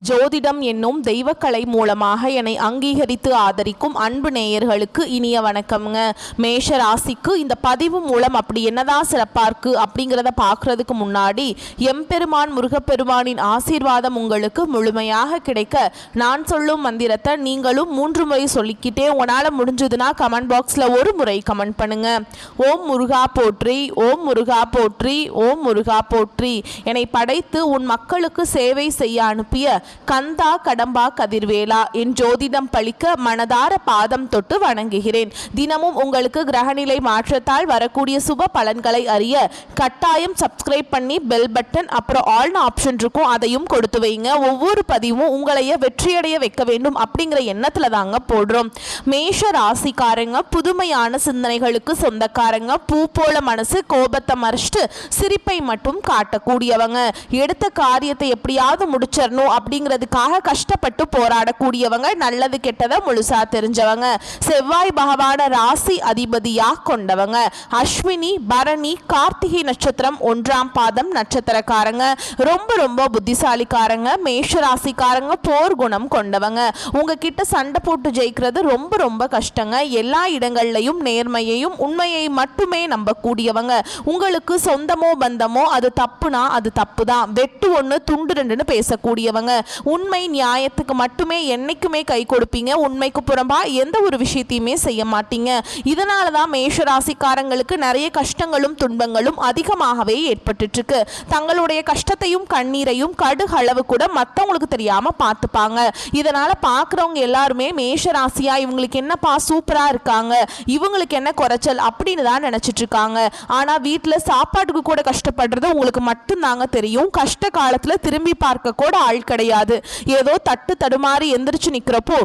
ஜோதிடம் என்னும் தெய்வக்கலை மூலமாக என்னை அங்கீகரித்து ஆதரிக்கும் அன்பு நேயர்களுக்கு இனிய வணக்கம்ங்க. மேஷ ராசிக்கு இந்த பதிவு மூலம் அப்படி என்னதான் சிறப்பாக இருக்கு அப்படிங்கிறத பார்க்கறதுக்கு முன்னாடி எம்பெருமான் முருகப்பெருமானின் ஆசீர்வாதம் உங்களுக்கு முழுமையாக கிடைக்க நான் சொல்லும் மந்திரத்தை நீங்களும் 3 முறை சொல்லிக்கிட்டே உங்களால் முடிஞ்சதுன்னா கமெண்ட் பாக்ஸில் ஒரு முறை கமெண்ட் பண்ணுங்க. ஓம் முருகா போற்றி, ஓம் முருகா போற்றி, ஓம் முருகா போற்றி. என்னை படைத்து உன் மக்களுக்கு சேவை செய்ய அனுப்பிய கந்தா கடம்பா கதிர்வேலா என் ஜோதிடம் பழிக்க மனதார பாதம் தொட்டு வணங்குகிறேன். தினமும் உங்களுக்கு கிரகநிலை மாற்றத்தால் வரக்கூடிய சுப பலன்களை அறிய கட்டாயம் சப்ஸ்கிரைப் பண்ணி பெல் பட்டன் அப்புறம் ஆல்னு ஆப்ஷன் இருக்கும், அதையும் கொடுத்து வைங்க. ஒவ்வொரு பதிவும் உங்களைய வெற்றியடைய வைக்க வேண்டும் அப்படிங்கிற எண்ணத்துல தாங்க போடுறோம். மேஷ ராசிக்காரங்க புதுமையான சிந்தனைகளுக்கு சொந்தக்காரங்க. பூ போல மனசு, கோபத்தை மறைச்சிட்டு சிரிப்பை மட்டும் காட்டக்கூடியவங்க. எடுத்த காரியத்தை எப்படியாவது முடிச்சிடணும் அப்படிங்கிறதுக்காக கஷ்டப்பட்டு போராடக்கூடியவங்க. நல்லது கெட்டதை முழுசா தெரிஞ்சவங்க. செவ்வாய் பகவான ராசி அதிபதியா கொண்டவங்க. அஸ்வினி பரணி கார்த்திகை நட்சத்திரம் 1ஆம் பாதம் நட்சத்திரக்காரங்க. ரொம்ப ரொம்ப புத்திசாலிக்காரங்க. மேஷ ராசிக்காரங்க போர் குணம் கொண்டவங்க. உங்ககிட்ட சண்டை போட்டு ஜெயிக்கிறது ரொம்ப ரொம்ப கஷ்டங்க. எல்லா இடங்கள்லையும் நேர்மையையும் உண்மையை மட்டுமே நம்பக்கூடியவங்க. உங்களுக்கு சொந்தமோ பந்தமோ அது தப்புனா அது தப்பு தான், வெட்டு ஒன்று துண்டு ரெண்டுன்னு பேசக்கூடியவங்க. உண்மை நியாயத்துக்கு மட்டுமே என்னைக்குமே கை கொடுப்பீங்க. உண்மைக்கு புறம்பா எந்த ஒரு விஷயத்தையுமே செய்ய மாட்டீங்க. இதனால தான் மேஷ ராசிக்காரங்களுக்கு நிறைய கஷ்டங்களும் துன்பங்களும் அதிகமாகவே ஏற்பட்டு இருக்கு. தங்களுடைய கஷ்டத்தையும் கண்ணீரையும் கடுகளவு கூட மற்றவங்களுக்கு தெரியாம பார்த்துப்பாங்க. இதனால பார்க்குறவங்க எல்லாருமே மேஷ ராசியா இவங்களுக்கு என்னப்பா சூப்பரா இருக்காங்க, இவங்களுக்கு என்ன குறைச்சல் அப்படின்னு தான் நினைச்சிட்டு இருக்காங்க. ஆனா வீட்டில் சாப்பாட்டுக்கு கூட கஷ்டப்படுறது உங்களுக்கு மட்டும்தாங்க தெரியும். கஷ்ட காலத்துல திரும்பி பார்க்க கூட ஆள் கிடையாது. ஏதோ தட்டு தடுமாறி எந்திரிச்சு நிக்கிறப்போ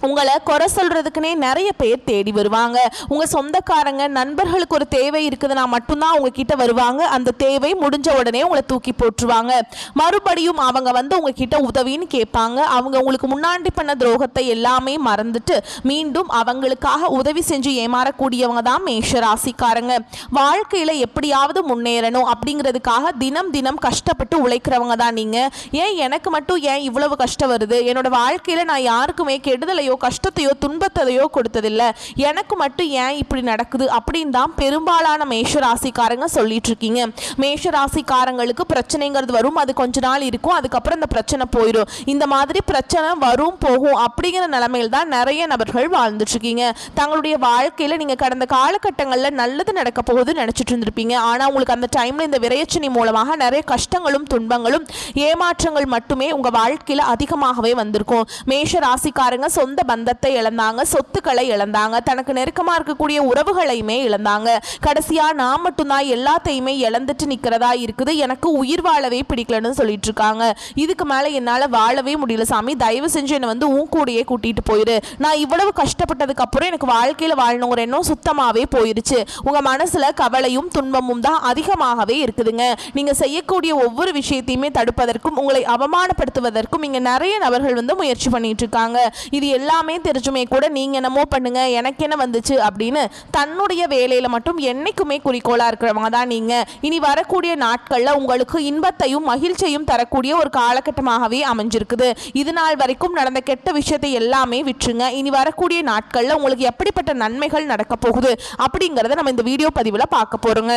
உங்களை குறை சொல்றதுக்குன்னே நிறைய பேர் தேடி வருவாங்க. உங்க சொந்தக்காரங்க நண்பர்களுக்கு ஒரு தேவை இருக்குதுன்னா மட்டும்தான் உங்ககிட்ட வருவாங்க. அந்த தேவை முடிஞ்ச உடனே உங்களை தூக்கி போட்டுருவாங்க. மறுபடியும் அவங்க வந்து உங்ககிட்ட உதவின்னு கேட்பாங்க. அவங்க உங்களுக்கு முன்னாடி பண்ண துரோகத்தை எல்லாமே மறந்துட்டு மீண்டும் அவங்களுக்காக உதவி செஞ்சு ஏமாறக்கூடியவங்க தான் மேஷ ராசிக்காரங்க. வாழ்க்கையில எப்படியாவது முன்னேறணும் அப்படிங்கிறதுக்காக தினம் தினம் கஷ்டப்பட்டு உழைக்கிறவங்க தான் நீங்க. ஏன் எனக்கு மட்டும் ஏன் இவ்வளவு கஷ்டம் வருது, என்னோட வாழ்க்கையில நான் யாருக்குமே கெடுதலையோ கஷ்டத்தையோ துன்பத்தையோ கொடுத்ததில்லை, எனக்கு மட்டும் ஏன் இப்படி நடக்குது அப்படின்னு தான் பெரும்பாலான மேஷ ராசிக்காரங்க சொல்லிட்டு இருக்கீங்க. மேஷ ராசிக்காரங்களுக்கு பிரச்சனைங்கிறது வரும், அது கொஞ்ச நாள் இருக்கும், அதுக்கப்புறம் இந்த பிரச்சனை போயிடும். இந்த மாதிரி பிரச்சனை வரும் போகும் அப்படிங்கிற நிலைமையில் தான் நிறைய நபர்கள் வாழ்ந்துட்டு இருக்கீங்க. தங்களுடைய வாழ்க்கையில நீங்க கடந்த காலகட்டங்களில் நல்லது நடக்க போகுது நினைச்சிட்டு இருந்திருப்பீங்க. ஆனா உங்களுக்கு அந்த டைம்ல இந்த விரையச்சனி மூலமாக நிறைய கஷ்டங்களும் துன்பங்களும் ஏமாற்றங்கள் மட்டுமே உங்க வாழ்க்கையில அதிகமாகவே வந்திருக்கும். மேஷ ராசிக்காரங்க சொந்த பந்தத்தை இழந்தாங்க, சொத்துக்களை இழந்தாங்க, தனக்கு நெருக்கமா இருக்கக்கூடிய உறவுகளையுமே இழந்தாங்க. கடைசியா நான் மட்டும்தான் எல்லாத்தையுமே இழந்துட்டு நிக்கிறதா இருக்குது, எனக்கு உயிர் வாழவே பிடிக்கலன்னு சொல்லிட்டு இருக்காங்க. இதுக்கு மேல என்னால வாழவே முடியல சாமி, தயவு செஞ்சு என்னை வந்து உன் கூடயே கூட்டிட்டு போயிரு. நான் இவ்வளவு கஷ்டப்பட்டதுக்கு அப்புறம் எனக்கு வாழ்க்கையில வாழணுங்கிற எண்ணம் சுத்தமாவே போயிருச்சு. உங்க மனசுல கவலையும் துன்பமும் தான் அதிகமாகவே இருக்குதுங்க. நீங்க செய்யக்கூடிய ஒவ்வொரு விஷயத்தையுமே தடுப்பதற்கும் உங்களை அவமானப்படுத்துவதற்கும் இங்க நிறைய நபர்கள் வந்து முயற்சி பண்ணிட்டு இருக்காங்க. இது எல்லாமே தெரிஞ்சுமே கூட நீங்க என்னமோ பண்ணுங்க எனக்கு என்ன வந்துச்சு அப்படின்னு தன்னுடைய வேலையில மட்டும் என்னைக்குமே குறிக்கோளா இருக்கிறவங்க தான் நீங்க. இனி வரக்கூடிய நாட்கள்ல உங்களுக்கு இன்பத்தையும் மகிழ்ச்சியையும் தரக்கூடிய ஒரு காலகட்டமாகவே அமைஞ்சிருக்குது. இது நாள் வரைக்கும் நடந்த கெட்ட விஷயத்தை எல்லாமே விட்டுருங்க. இனி வரக்கூடிய நாட்கள்ல உங்களுக்கு எப்படிப்பட்ட நன்மைகள் நடக்க போகுது அப்படிங்கறத நம்ம இந்த வீடியோ பதிவுல பார்க்க போறோங்க.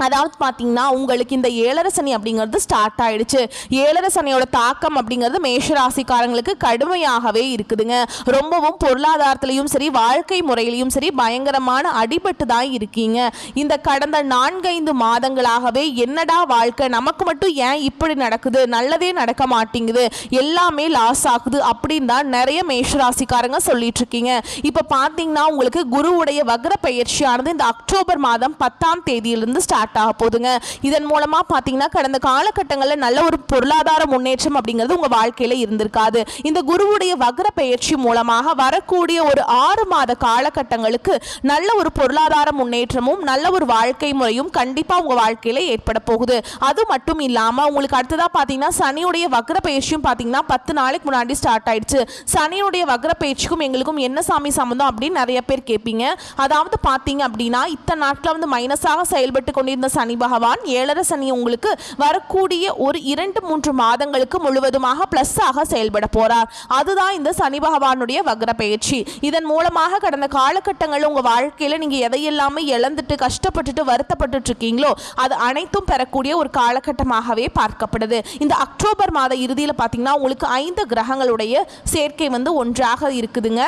அதாவது பார்த்தீங்கன்னா உங்களுக்கு இந்த 7.5 சனி அப்படிங்கிறது ஸ்டார்ட் ஆயிடுச்சு. 7.5 சனியோட தாக்கம் அப்படிங்கிறது மேஷ ராசிக்காரங்களுக்கு கடுமையாகவே இருக்குதுங்க. ரொம்பவும் பொருளாதாரத்திலையும் சரி வாழ்க்கை முறையிலையும் சரி பயங்கரமான அடிபட்டு தான் இருக்கீங்க. இந்த கடந்த 4-5 மாதங்களாகவே என்னடா வாழ்க்கை, நமக்கு மட்டும் ஏன் இப்படி நடக்குது, நல்லதே நடக்க மாட்டேங்குது, எல்லாமே லாஸ் ஆகுது அப்படின்னு தான் நிறைய மேஷ ராசிக்காரங்க சொல்லிட்டு இருக்கீங்க. இப்போ பார்த்தீங்கன்னா உங்களுக்கு குருவுடைய வக்ர பயிற்சியானது இந்த அக்டோபர் மாதம் 10ஆம் தேதியிலிருந்து ஸ்டார்ட் ஆக போதுங்க. இதன் மூலமா பாத்தீங்கன்னா கடந்த காலகட்டங்களில் நல்ல ஒரு பொருளாதார முன்னேற்றம் அப்படிங்கிறது உங்க வாழ்க்கையில இருந்திருக்காது. இந்த குருவுடைய வக்ர பயிற்சி மூலமாக வரக்கூடிய ஒரு 6 மாத காலகட்டங்களுக்கு நல்ல ஒரு பொருளாதார முன்னேற்றமும் நல்ல ஒரு வாழ்க்கை முறையும் கண்டிப்பா உங்க வாழ்க்கையில ஏற்பட போகுது. அது மட்டும் இல்லாம உங்களுக்கு அடுத்ததா பாத்தீங்கன்னா சனியுடைய வக்ர பயிற்சியும் பாத்தீங்கன்னா 10 நாளைக்கு முன்னாடி ஸ்டார்ட் ஆயிடுச்சு. சனியுடைய வக்ர பயிற்சிக்கும் எங்களுக்கும் என்ன சாமி சம்பந்தம் அப்படின்னு நிறைய பேர் கேட்பீங்க. அதாவது பாத்தீங்க அப்படின்னா இத்தனை நாட்கள் வந்து மைனஸாக செயல்பட்டு கொண்டு இந்த சனி பகவான் 7.5 சனி உங்களுக்கு வரக்கூடிய ஒரு 2-3 மாதங்களுக்கு முழுவதுமாக பிளஸ் ஆக செயல்பட போறார். அதுதான் இந்த சனி பகவானுடைய வக்ர பயிற்சி. இதன் மூலமாக கடந்த காலகட்டங்களில் உங்க வாழ்க்கையில நீங்க எதையெல்லாமே இழந்துட்டு கஷ்டப்பட்டுட்டு வருத்தப்பட்டு இருக்கீங்களோ அது அனைத்தும் பெறக்கூடிய ஒரு காலகட்டமாகவே பார்க்கப்படுது. இந்த அக்டோபர் மாத இறுதியில் பார்த்தீங்கன்னா உங்களுக்கு 5 கிரகங்களுடைய சேர்க்கை ஒன்றாக இருக்குதுங்க.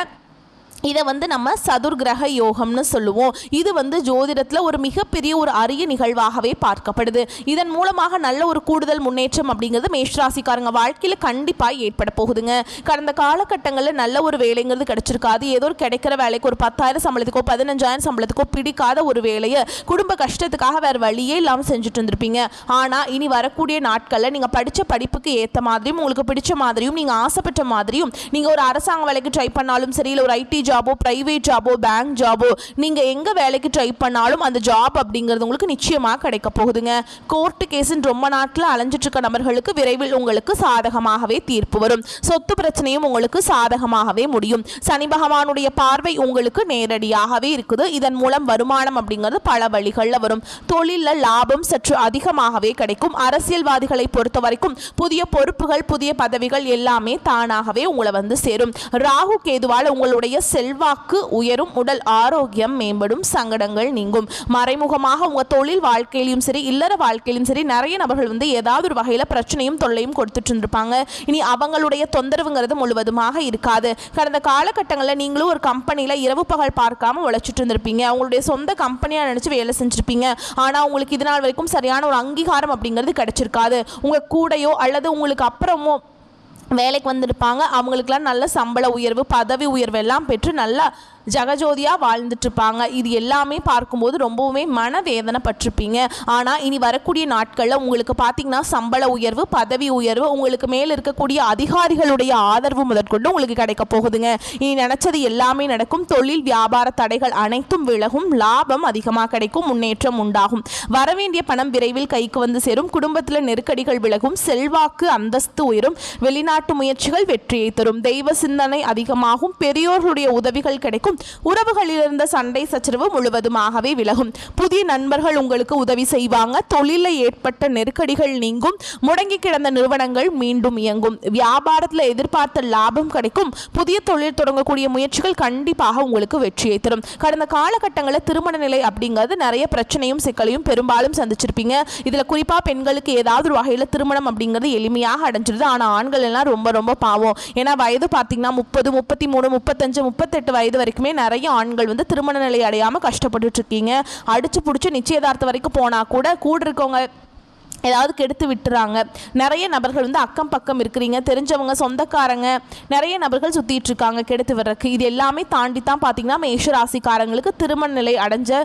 இதை நம்ம சதுர்கிரக யோகம்னு சொல்லுவோம். இது ஜோதிடத்தில் ஒரு மிகப்பெரிய ஒரு அரிய நிகழ்வாகவே பார்க்கப்படுது. இதன் மூலமாக நல்ல ஒரு கூடுதல் முன்னேற்றம் அப்படிங்கிறது மேஷராசிக்காரங்க வாழ்க்கையில் கண்டிப்பாக ஏற்பட போகுதுங்க. கடந்த காலகட்டங்களில் நல்ல ஒரு வேலைங்கிறது கிடைச்சிருக்காது. ஏதோ ஒரு கிடைக்கிற வேலைக்கு ஒரு 10,000 சம்பளத்துக்கோ 15,000 சம்பளத்துக்கோ பிடிக்காத ஒரு வேலையை குடும்ப கஷ்டத்துக்காக வேறு வழியே இல்லாமல் செஞ்சுட்டு இருந்திருப்பீங்க. ஆனால் இனி வரக்கூடிய நாட்களில் நீங்கள் படித்த படிப்புக்கு ஏற்ற மாதிரியும் உங்களுக்கு பிடிச்ச மாதிரியும் நீங்கள் ஆசைப்பட்ட மாதிரியும் நீங்கள் ஒரு அரசாங்க வேலைக்கு ட்ரை பண்ணாலும் சரி, இல்லை ஒரு ஐடி ஜாபோ, பிரைவேட் ஜாபோ, பேங்க் ஜாபோ, நீங்க எங்க வேலைக்கு ட்ரை பண்ணாலும் அந்த ஜாப் அப்படிங்கிறது உங்களுக்கு நிச்சயமா கிடைக்க போகுதுங்க. கோர்ட்டு கேஸ்ன்னு ரொம்ப நாட்கள் அலைஞ்சிட்டு இருக்க நபர்களுக்கு விரைவில் உங்களுக்கு சாதகமாகவே தீர்ப்பு வரும். சொத்து பிரச்சனையும் உங்களுக்கு சாதகமாகவே முடியும். சனி பகவானுடைய பார்வை உங்களுக்கு நேரடியாகவே இருக்குது. இதன் மூலம் வருமானம் அப்படிங்கிறது பல வழிகளில் வரும். தொழிலில் லாபம் சற்று அதிகமாகவே கிடைக்கும். அரசியல்வாதிகளை பொறுத்த வரைக்கும் புதிய பொறுப்புகள், புதிய பதவிகள் எல்லாமே தானாகவே உங்களை சேரும். ராகு கேதுவால் உங்களுடைய செல்வாக்கு உயரும், உடல் ஆரோக்கியம் மேம்படும், சங்கடங்கள் நீங்கும். மறைமுகமாக உங்க தொழில் வாழ்க்கையிலும் சரி, இல்லற வாழ்க்கையிலும் சரி நிறைய நபர்கள் ஏதாவது ஒரு வகையில பிரச்சனையும் தொல்லையும் கொடுத்துட்டு இருந்திருப்பாங்க. இனி அவங்களுடைய தொந்தரவுங்கிறது முழுவதுமாக இருக்காது. கடந்த காலகட்டங்களில் நீங்களும் ஒரு கம்பெனியில இரவு பகல் பார்க்காம உழைச்சிட்டு இருந்திருப்பீங்க. அவங்களுடைய சொந்த கம்பெனியா நினைச்சு வேலை செஞ்சிருப்பீங்க. ஆனா உங்களுக்கு இது நாள் வரைக்கும் சரியான ஒரு அங்கீகாரம் அப்படிங்கிறது கிடைச்சிருக்காது. உங்க கூடையோ அல்லது உங்களுக்கு அப்புறமோ வேலைக்கு வந்திருப்பாங்க. அவங்களுக்கெல்லாம் நல்ல சம்பள உயர்வு, பதவி உயர்வு எல்லாம் பெற்று நல்லா ஜகஜோதியாக வாழ்ந்துட்டுருப்பாங்க. இது எல்லாமே பார்க்கும்போது ரொம்பவுமே மனவேதனை பட்டிருப்பீங்க. ஆனால் இனி வரக்கூடிய நாட்களில் உங்களுக்கு பார்த்தீங்கன்னா சம்பள உயர்வு, பதவி உயர்வு, உங்களுக்கு மேலே இருக்கக்கூடிய அதிகாரிகளுடைய ஆதரவு முதற்கொண்டு உங்களுக்கு கிடைக்க போகுதுங்க. இனி நினச்சது எல்லாமே நடக்கும். தொழில் வியாபார தடைகள் அனைத்தும் விலகும். லாபம் அதிகமாக கிடைக்கும். முன்னேற்றம் உண்டாகும். வரவேண்டிய பணம் விரைவில் கைக்கு சேரும். குடும்பத்தில் நெருக்கடிகள் விலகும். செல்வாக்கு அந்தஸ்து உயரும். வெளிநாட்டு முயற்சிகள் வெற்றியை தரும். தெய்வ சிந்தனை அதிகமாகும். பெரியோர்களுடைய உதவிகள் கிடைக்கும். உறவுகளில் இருந்த சண்டை சச்சரவு முழுவதுமாகவே விலகும். புதிய நண்பர்கள் உங்களுக்கு உதவி செய்வாங்க. தொழிலில் ஏற்பட்ட நெருக்கடிகள் நீங்கும். முடங்கி கிடந்த நிறுவனங்கள் மீண்டும் இயங்கும். வியாபாரத்தில் எதிர்பார்த்த லாபம் கிடைக்கும். புதிய தொழில் தொடங்கக்கூடிய முயற்சிகள் கண்டிப்பாக உங்களுக்கு வெற்றியை தரும். கடந்த காலகட்டங்களில் திருமண நிலை அப்படிங்கிறது நிறைய பிரச்சனையும் சிக்கலையும் பெரும்பாலும் சந்திச்சிருப்பீங்க. இதில் குறிப்பாக பெண்களுக்கு ஏதாவது ஒரு வகையில் திருமணம் அப்படிங்கிறது எளிமையாக அடைஞ்சிருது. ஆனால் ஆண்கள் எல்லாம் ரொம்ப ரொம்ப பாவம். ஏன்னா வயது பார்த்தீங்கன்னா 30, 33, 35, 38 வயது வரைக்கும் நிறைய ஆண்கள் திருமண நிலை அடையாம கஷ்டப்பட்டு இருக்கீங்க. அடிச்சு புடிச்சு நிச்சயதார்த்தம் வரைக்கும் போனா கூட இருக்கவங்க ஏதாவது கெடுத்து விட்டுறாங்க. நிறைய நபர்கள் அக்கம் பக்கம் இருக்கிறீங்க, தெரிஞ்சவங்க, சொந்தக்காரங்க, நிறைய நபர்கள் சுற்றிட்டு இருக்காங்க கெடுத்து விடுறதுக்கு. இது எல்லாமே தாண்டி தான் பார்த்தீங்கன்னா மேஷராசிக்காரங்களுக்கு திருமண நிலை அடைஞ்ச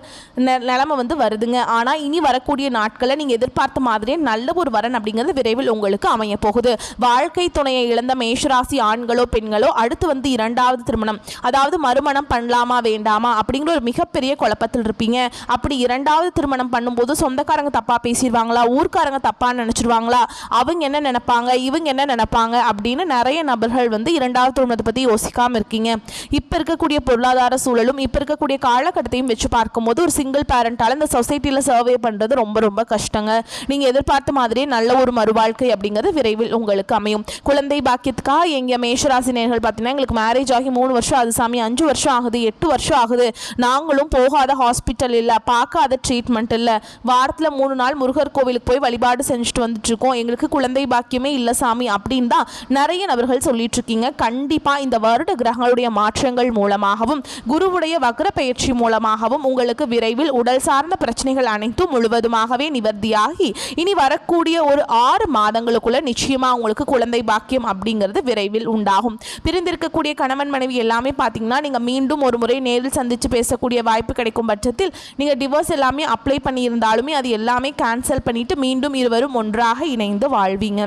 நிலைமை வருதுங்க. ஆனால் இனி வரக்கூடிய நாட்களில் நீங்கள் எதிர்பார்த்த மாதிரியே நல்ல ஒரு வரன் அப்படிங்கிறது விரைவில் உங்களுக்கு அமைய போகுது. வாழ்க்கை துணையை இழந்த மேஷராசி ஆண்களோ பெண்களோ அடுத்து 2வது திருமணம், அதாவது மறுமணம் பண்ணலாமா வேண்டாமா அப்படிங்கிற ஒரு மிகப்பெரிய குழப்பத்தில் இருப்பீங்க. அப்படி 2வது திருமணம் பண்ணும்போது சொந்தக்காரங்க தப்பாக பேசிடுவாங்களா, ஊர்க்காரங்க தப்பா நினைச்சிருவாங்களா, அவங்க என்ன நினைப்பாங்க, இவங்க என்ன நினைப்பாங்க அப்படின்னு நிறைய நபர்கள் 2வது திருமணத்தை பத்தி யோசிக்காம இருக்கீங்க. இப்ப இருக்கக்கூடிய பொருளாதார சூழலும் இப்ப இருக்கக்கூடிய காலகட்டத்தையும் வச்சு பார்க்கும்போது ஒரு சிங்கிள் பேரண்டால இந்த சொசைட்டில சர்வே பண்றது ரொம்ப ரொம்ப கஷ்டங்க. நீங்க எதிர்பார்த்த மாதிரியே நல்ல ஒரு மறுவாழ்க்கை அப்படிங்கிறது விரைவில் உங்களுக்கு அமையும். குழந்தை பாக்கியத்துக்காக எங்க மேஷராசி நேயர்கள் பார்த்தீங்கன்னா எங்களுக்கு மேரேஜ் ஆகி 3 வருஷம் ஆகுது சாமி, 5 வருஷம் ஆகுது, 8 வருஷம் ஆகுது, நாங்களும் போகாத ஹாஸ்பிட்டல் இல்லை, பார்க்காத ட்ரீட்மெண்ட் இல்லை, வாரத்தில் 3 நாள் முருகர் கோவிலுக்கு போய் வழிபாடு செஞ்சுட்டு வந்துட்டு இருக்கோம், எங்களுக்கு குழந்தை பாக்கியமே இல்லை சாமி அப்படின்னு தான் நிறைய நபர்கள் சொல்லிட்டு இருக்கீங்க. கண்டிப்பா இந்த வருட கிரகங்களுடைய மாற்றங்கள் மூலமாகவும் குருவுடைய வக்ர பயிற்சி மூலமாகவும் உங்களுக்கு விரைவில் உடல் சார்ந்த பிரச்சனைகள் அனைத்தும் முழுவதுமாகவே நிவர்த்தியாகி இனி வரக்கூடிய ஒரு 6 மாதங்களுக்குள்ள நிச்சயமா உங்களுக்கு குழந்தை பாக்கியம் அப்படிங்கிறது விரைவில் உண்டாகும். பிரிந்திருக்கக்கூடிய கணவன் மனைவி எல்லாமே பார்த்தீங்கன்னா நீங்க மீண்டும் ஒரு முறை நேரில் சந்திச்சு பேசக்கூடிய வாய்ப்பு கிடைக்கும் பட்சத்தில் நீங்க டிவோர்ஸ் எல்லாமே அப்ளை பண்ணியிருந்தாலுமே அது எல்லாமே கேன்சல் பண்ணிட்டு மீண்டும் இருவரும் ஒன்றாக இணைந்து வாழ்வீங்க.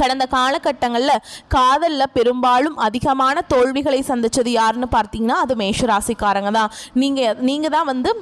கடந்த காலகட்டங்களில் காதலில் பெரும்பாலும் அதிகமான தோல்விகளை சந்தித்தது யாருன்னு பார்த்தீங்கன்னா அது மேஷராசிக்காரங்க தான். நீங்கள் தான் வந்து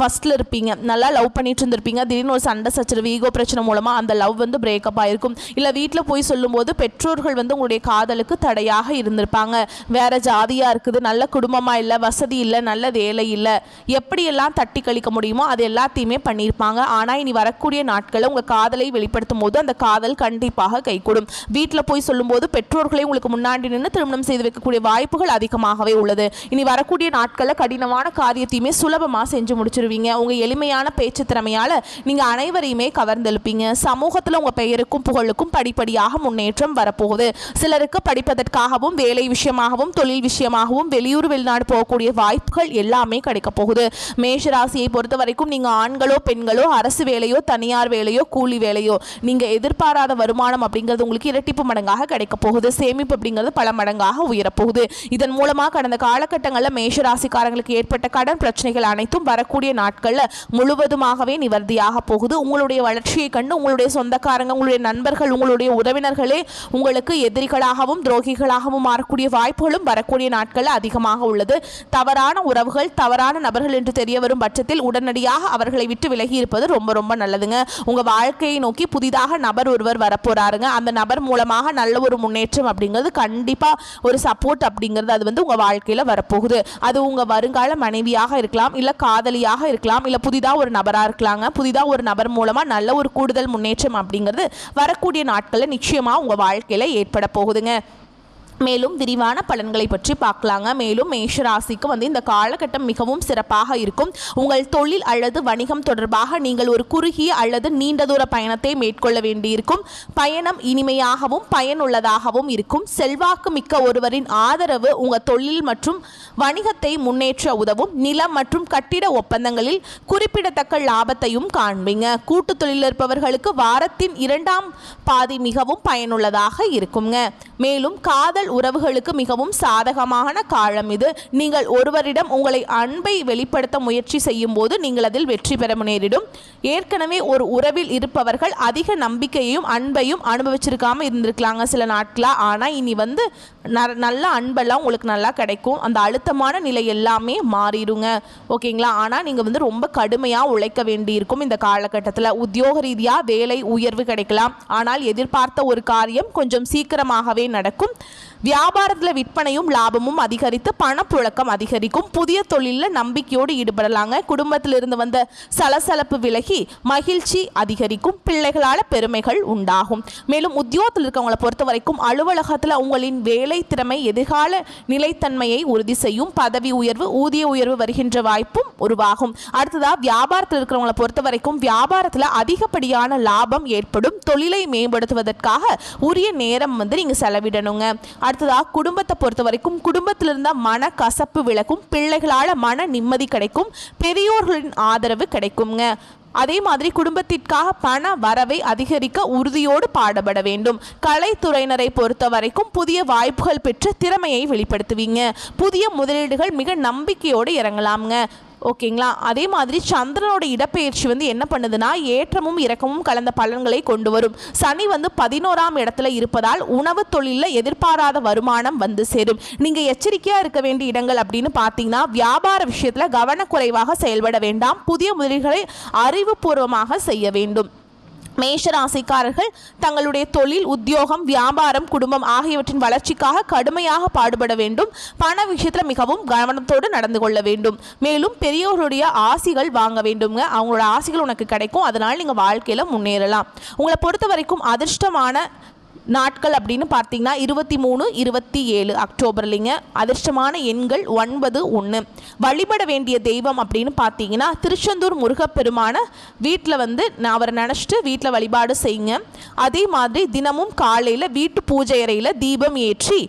ஃபஸ்ட்டில் இருப்பீங்க, நல்லா லவ் பண்ணிட்டு இருந்திருப்பீங்க, திடீர்னு ஒரு சண்டை சச்சரவு ஈகோ பிரச்சனை மூலமாக அந்த லவ் வந்து பிரேக்கப் ஆகிருக்கும். இல்லை வீட்டில் போய் சொல்லும்போது பெற்றோர்கள் வந்து உங்களுடைய காதலுக்கு தடையாக இருந்திருப்பாங்க. வேறு ஜாதியாக இருக்குது, நல்ல குடும்பமாக இல்லை, வசதி இல்லை, நல்ல வேலை இல்லை, எப்படியெல்லாம் தட்டி கழிக்க முடியுமோ அது எல்லாத்தையுமே பண்ணியிருப்பாங்க. ஆனால் இனி வரக்கூடிய நாட்களில் உங்கள் காதலை வெளிப்படுத்தும் போது அந்த காதல் கண்டிப்பாக கைகூடும். வீட்டில் போய் சொல்லும்போது பெற்றோர்களே உங்களுக்கு முன்னாடி நின்று திருமணம் செய்து வைக்கக்கூடிய வாய்ப்புகள் அதிகமாகவே உள்ளது. இனி வரக்கூடிய நாட்களில் கடினமான காரியத்தையுமே சுலபமாக செஞ்சு முடிச்சு உங்க எளிமையான பேச்சு திறமையால நீங்க அனைவரையுமே கவர்ந்தெழுப்பீங்க. சமூகத்தில் உங்க பெயருக்கும் புகழுக்கும் படிப்படியாக முன்னேற்றம் வரப்போகுது. சிலருக்கு படிப்பதற்காகவும் வேலை விஷயமாகவும் தொழில் விஷயமாகவும் வெளியூர் வெளிநாடு போகக்கூடிய வாய்ப்புகள் எல்லாமே கிடைக்க போகுது. மேஷராசியை பொறுத்த வரைக்கும் நீங்க ஆண்களோ பெண்களோ அரசு வேலையோ தனியார் வேலையோ கூலி வேலையோ நீங்க எதிர்பாராத வருமானம் அப்படிங்கிறது உங்களுக்கு இரட்டிப்பு மடங்காக கிடைக்க போகுது. சேமிப்பு அப்படிங்கிறது பல மடங்காக உயரப்போகுது. இதன் மூலமாக கடந்த காலகட்டங்களில் மேஷராசிக்காரங்களுக்கு ஏற்பட்ட கடன் பிரச்சனைகள் அனைத்தும் வரக்கூடிய நாட்களில் முழுவதுமாகவே நிவர்த்தியாக போகுது. உங்களுடைய வளர்ச்சியை கண்டு உங்களுடைய சொந்தக்காரங்க, உங்களுடைய நண்பர்கள், உங்களுடைய உறவினர்களே உங்களுக்கு எதிரிகளாகவும் துரோகிகளாகவும் மாறக்கூடிய வாய்ப்புகளும் வரக்கூடிய நாட்களில் அதிகமாக உள்ளது. தவறான உறவுகள், தவறான நபர்கள் என்று தெரிய வரும் பட்சத்தில் உடனடியாக அவர்களை விட்டு விலகி இருப்பது ரொம்ப ரொம்ப நல்லதுங்க. உங்க வாழ்க்கையை நோக்கி புதிதாக நபர் ஒருவர் வரப்போறாருங்க. அந்த நபர் மூலமாக நல்ல ஒரு முன்னேற்றம் அப்படிங்கிறது கண்டிப்பா ஒரு சப்போர்ட் அப்படிங்கிறது அது வந்து உங்க வாழ்க்கையில வரப்போகுது. அது உங்க வருங்கால மனைவியாக இருக்கலாம், இல்ல காதலியாக இருக்கலாம், இல்ல புதிதா ஒரு நபரா இருக்கலாங்க. புதிதா ஒரு நபர் மூலமா நல்ல ஒரு கூடுதல் முன்னேற்றம் அப்படிங்கிறது வரக்கூடிய நாட்களில் நிச்சயமா உங்க வாழ்க்கையில ஏற்பட போகுதுங்க. மேலும் விரிவான பலன்களை பற்றி பார்க்கலாங்க. மேலும் மேஷராசிக்கு வந்து இந்த காலகட்டம் மிகவும் சிறப்பாக இருக்கும். உங்கள் தொழில் அல்லது வணிகம் தொடர்பாக நீங்கள் ஒரு குறுகிய அல்லது நீண்ட தூர பயணத்தை மேற்கொள்ள வேண்டியிருக்கும். பயணம் இனிமையாகவும் பயனுள்ளதாகவும் இருக்கும். செல்வாக்கு மிக்க ஒருவரின் ஆதரவு உங்கள் தொழில் மற்றும் வணிகத்தை முன்னேற்ற உதவும். நிலம் மற்றும் கட்டிட ஒப்பந்தங்களில் குறிப்பிடத்தக்க லாபத்தையும் காண்பீங்க. கூட்டு தொழில் இருப்பவர்களுக்கு வாரத்தின் 2ஆம் பாதி மிகவும் பயனுள்ளதாக இருக்குங்க. மேலும் காதல் உறவுகளுக்கு மிகவும் சாதகமான காலம் இது. நீங்கள் ஒருவரிடம் உங்களை அன்பை வெளிப்படுத்த முயற்சி செய்யும் போது நீங்கள் அதில் வெற்றி பெற நேரிடும். ஏற்கனவே ஒரு உறவில் இருப்பவர்கள் அதிக நம்பிக்கையையும் அன்பையும் அனுபவிச்சிருக்காம இருந்திருக்கலாங்க சில நாட்களா. ஆனால் இனி வந்து நல்ல அன்பெல்லாம் உங்களுக்கு நல்லா கிடைக்கும். அந்த அழுத்தமான நிலை எல்லாமே மாறிடுங்க. ஓகேங்களா? ஆனால் நீங்கள் வந்து ரொம்ப கடுமையாக உழைக்க வேண்டியிருக்கும். இந்த காலகட்டத்தில் உத்தியோக ரீதியாக வேலை உயர்வு கிடைக்கலாம். ஆனால் எதிர்பார்த்த ஒரு காரியம் கொஞ்சம் சீக்கிரமாகவே நடக்கும். வியாபாரத்தில் விற்பனையும் லாபமும் அதிகரித்து பணப்புழக்கம் அதிகரிக்கும். புதிய தொழிலில் நம்பிக்கையோடு ஈடுபடலாங்க. குடும்பத்திலிருந்து வந்த சலசலப்பு விலகி மகிழ்ச்சி அதிகரிக்கும். பிள்ளைகளால் பெருமைகள் உண்டாகும். மேலும் உத்தியோகத்தில் இருக்கவங்களை பொறுத்த வரைக்கும் அலுவலகத்தில் உங்களின் வேலை திறமை எதிர்கால நிலைத்தன்மையை உறுதி செய்யும். பதவி உயர்வு, ஊதிய உயர்வு வருகின்ற வாய்ப்பும் உருவாகும். அடுத்ததாக வியாபாரத்தில் இருக்கிறவங்களை பொறுத்த வரைக்கும் வியாபாரத்தில் அதிகப்படியான லாபம் ஏற்படும். தொழிலை மேம்படுத்துவதற்காக உரிய நேரம் வந்து நீங்கள் செலவிடணுங்க. அடுத்ததாக குடும்பத்தை பொறுத்த வரைக்கும் குடும்பத்தில் இருந்த மன கசப்பு விலகும். பிள்ளைகளால் மன நிம்மதி கிடைக்கும். பெரியோர்களின் ஆதரவு கிடைக்குங்க. அதே மாதிரி குடும்பத்திற்காக பண வரவை அதிகரிக்க உறுதியோடு பாடுபட வேண்டும். கலைத்துறையினரை பொறுத்த வரைக்கும் புதிய வாய்ப்புகள் பெற்று திறமையை வெளிப்படுத்துவீங்க. புதிய முதலீடுகள் மிக நம்பிக்கையோடு இறங்கலாம்ங்க. ஓகேங்களா? அதே மாதிரி சந்திரனோட இடப்பெயர்ச்சி வந்து என்ன பண்ணுதுன்னா ஏற்றமும் இறக்கமும் கலந்த பலன்களை கொண்டு வரும். சனி வந்து 11ஆம் இடத்துல இருப்பதால் உணவு தொழிலில் எதிர்பாராத வருமானம் வந்து சேரும். நீங்கள் எச்சரிக்கையாக இருக்க வேண்டிய இடங்கள் அப்படின்னு பார்த்தீங்கன்னா வியாபார விஷயத்தில் கவனக்குறைவாக செயல்பட வேண்டாம். புதிய முதலீடுகளை அறிவுபூர்வமாக செய்ய வேண்டும். மேஷராசிக்காரர்கள் தங்களுடைய தொழில், உத்தியோகம், வியாபாரம், குடும்பம் ஆகியவற்றின் வளர்ச்சிக்காக கடுமையாக பாடுபட வேண்டும். பண விஷயத்தில் மிகவும் கவனத்தோடு நடந்து கொள்ள வேண்டும். மேலும் பெரியோருடைய ஆசிகள் வாங்க வேண்டுங்க. அவங்களோட ஆசிகள் உனக்கு கிடைக்கும். அதனால் நீங்கள் வாழ்க்கையில் முன்னேறலாம். உங்களை பொறுத்த வரைக்கும் அதிர்ஷ்டமான நாட்கள் அப்படின்னு பார்த்தீங்கன்னா 23, 27 அக்டோபர்லிங்க. அதிர்ஷ்டமான எண்கள் 9, 1. வழிபட வேண்டிய தெய்வம் அப்படின்னு பார்த்தீங்கன்னா திருச்செந்தூர் முருகப்பெருமான வீட்டில் வந்து அவரை நினச்சிட்டு வீட்டில் வழிபாடு செய்யுங்க. அதே மாதிரி தினமும் காலையில் வீட்டு பூஜை அறையில் தீபம் ஏற்றி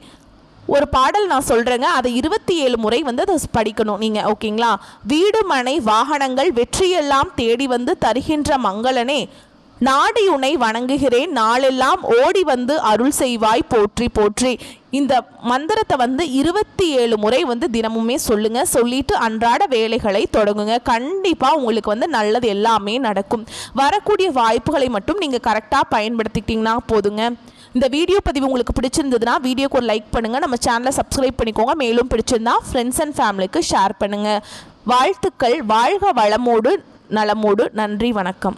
ஒரு பாடல் நான் சொல்கிறேங்க, அதை 27 முறை வந்து அதை படிக்கணும் நீங்கள். ஓகேங்களா? வீடு மனை வாகனங்கள் வெற்றியெல்லாம் தேடி வந்து தருகின்ற மங்களனே, நாடி உன்னை வணங்குகிறேன், நாளெல்லாம் ஓடி வந்து அருள் செய்வாய் போற்றி போற்றி. இந்த மந்திரத்தை வந்து 27 முறை வந்து தினமுமே சொல்லுங்க. சொல்லிட்டு அன்றாட வேலைகளை தொடங்குங்க. கண்டிப்பாக உங்களுக்கு வந்து நல்லது எல்லாமே நடக்கும். வரக்கூடிய வாய்ப்புகளை மட்டும் நீங்கள் கரெக்டாக பயன்படுத்திக்கிட்டிங்கன்னா போதுங்க. இந்த வீடியோ பதிவு உங்களுக்கு பிடிச்சிருந்ததுன்னா வீடியோக்கு ஒரு லைக் பண்ணுங்கள், நம்ம சேனலை சப்ஸ்கிரைப் பண்ணிக்கோங்க. மேலும் பிடிச்சிருந்தா ஃப்ரெண்ட்ஸ் அண்ட் ஃபேமிலிக்கு ஷேர் பண்ணுங்கள். வாழ்த்துக்கள். வாழ்க வளமோடு நலமோடு. நன்றி, வணக்கம்.